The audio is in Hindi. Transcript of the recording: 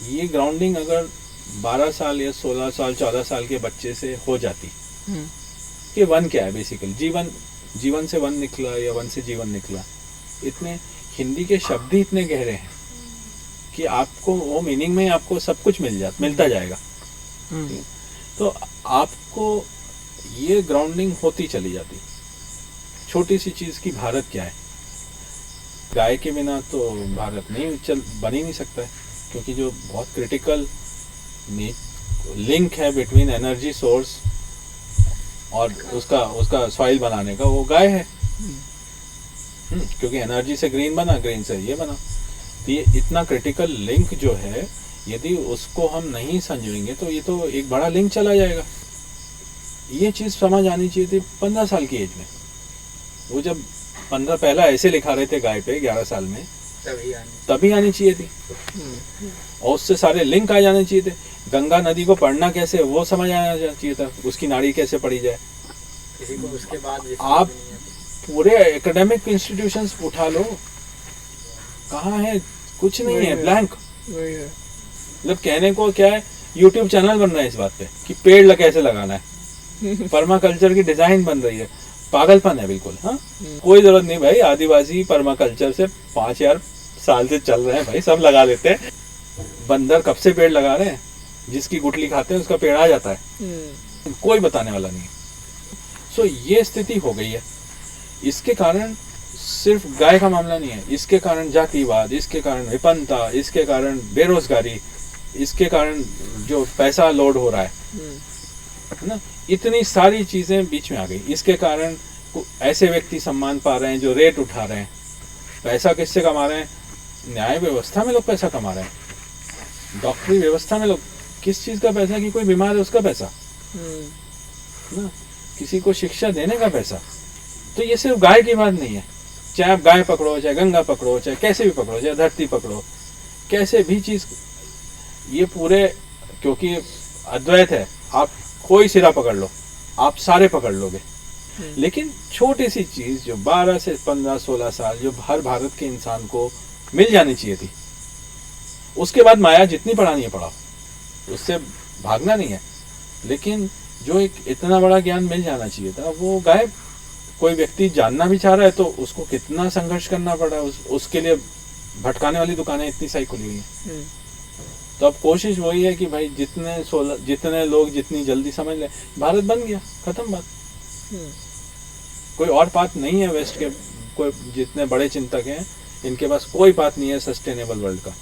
ये ग्राउंडिंग अगर 12 साल या 16 साल 14 साल के बच्चे से हो जाती कि वन क्या है बेसिकली, जीवन से वन निकला या वन से जीवन निकला, इतने हिंदी के शब्द ही इतने गहरे हैं कि आपको वो मीनिंग में आपको सब कुछ मिलता जाएगा। तो आपको ये ग्राउंडिंग होती चली जाती। छोटी सी चीज की भारत क्या है, गाय के बिना तो भारत बन ही नहीं सकता है, क्योंकि जो बहुत क्रिटिकल लिंक है बिटवीन एनर्जी सोर्स और उसका सॉइल बनाने का, वो गाय है। क्योंकि एनर्जी से ग्रीन बना, ग्रीन से ये बना। तो ये इतना क्रिटिकल लिंक जो है, यदि उसको हम नहीं समझेंगे तो ये तो एक बड़ा लिंक चला जाएगा। ये चीज समझ आनी चाहिए थी 15 साल की एज में। वो जब 15 पहला ऐसे लिखा रहे थे गाय पे 11 साल में, तभी आनी चाहिए थी। और उससे सारे लिंक आ जाने चाहिए थे। गंगा नदी को पढ़ना कैसे, वो समझ आना चाहिए था, उसकी नाड़ी कैसे पढ़ी जाए। किसी को उसके बाद आप पूरे एकेडमिक इंस्टीट्यूशंस उठा लो, कहाँ है, कुछ नहीं है, ब्लैंक। मतलब कहने को क्या है, यूट्यूब चैनल बन रहा है इस बात पे कि पेड़ कैसे लगाना है, पर्माकल्चर की डिजाइन बन रही है। पागलपन है बिल्कुल। हाँ, कोई जरूरत नहीं भाई, आदिवासी पर्माकल्चर से 5000 साल से चल रहे हैं भाई, सब लगा लेते हैं। बंदर कब से पेड़ लगा रहे हैं, जिसकी गुठली खाते हैं उसका पेड़ आ जाता है, कोई बताने वाला नहीं। सो ये स्थिति हो गई है। इसके कारण सिर्फ गाय का मामला नहीं है, इसके कारण जातिवाद, इसके कारण विपन्नता, इसके कारण बेरोजगारी, इसके कारण जो पैसा लोड हो रहा है ना, इतनी सारी चीजें बीच में आ गई। इसके कारण ऐसे व्यक्ति सम्मान पा रहे हैं जो रेट उठा रहे हैं। पैसा किससे कमा रहे हैं, न्याय व्यवस्था में लोग पैसा कमा रहे हैं, डॉक्टरी व्यवस्था में लोग, किस चीज का पैसा, कि कोई बीमार है उसका पैसा ना, किसी को शिक्षा देने का पैसा। तो ये सिर्फ गाय की बात नहीं है, चाहे आप गाय पकड़ो, चाहे गंगा पकड़ो, चाहे कैसे भी पकड़ो, चाहे धरती पकड़ो, कैसे भी चीज, ये पूरे, क्योंकि अद्वैत है, आप कोई सिरा पकड़ लो, आप सारे पकड़ लोगे। लेकिन छोटी सी चीज जो 12 से 15 16 साल जो हर भारत के इंसान को मिल जानी चाहिए थी, उसके बाद माया जितनी पढ़ानी है पढ़ाओ, उससे भागना नहीं है। लेकिन जो एक इतना बड़ा ज्ञान मिल जाना चाहिए था वो गायब। कोई व्यक्ति जानना भी चाह रहा है तो उसको कितना संघर्ष करना पड़ रहा है, उसके लिए भटकाने वाली दुकानें इतनी सारी खुली हुई हैं। तो अब कोशिश वही है कि भाई जितने लोग जितनी जल्दी समझ ले, भारत बन गया, खत्म बात। कोई और बात नहीं है वेस्ट के, कोई जितने बड़े चिंतक हैं इनके पास कोई बात नहीं है सस्टेनेबल वर्ल्ड का।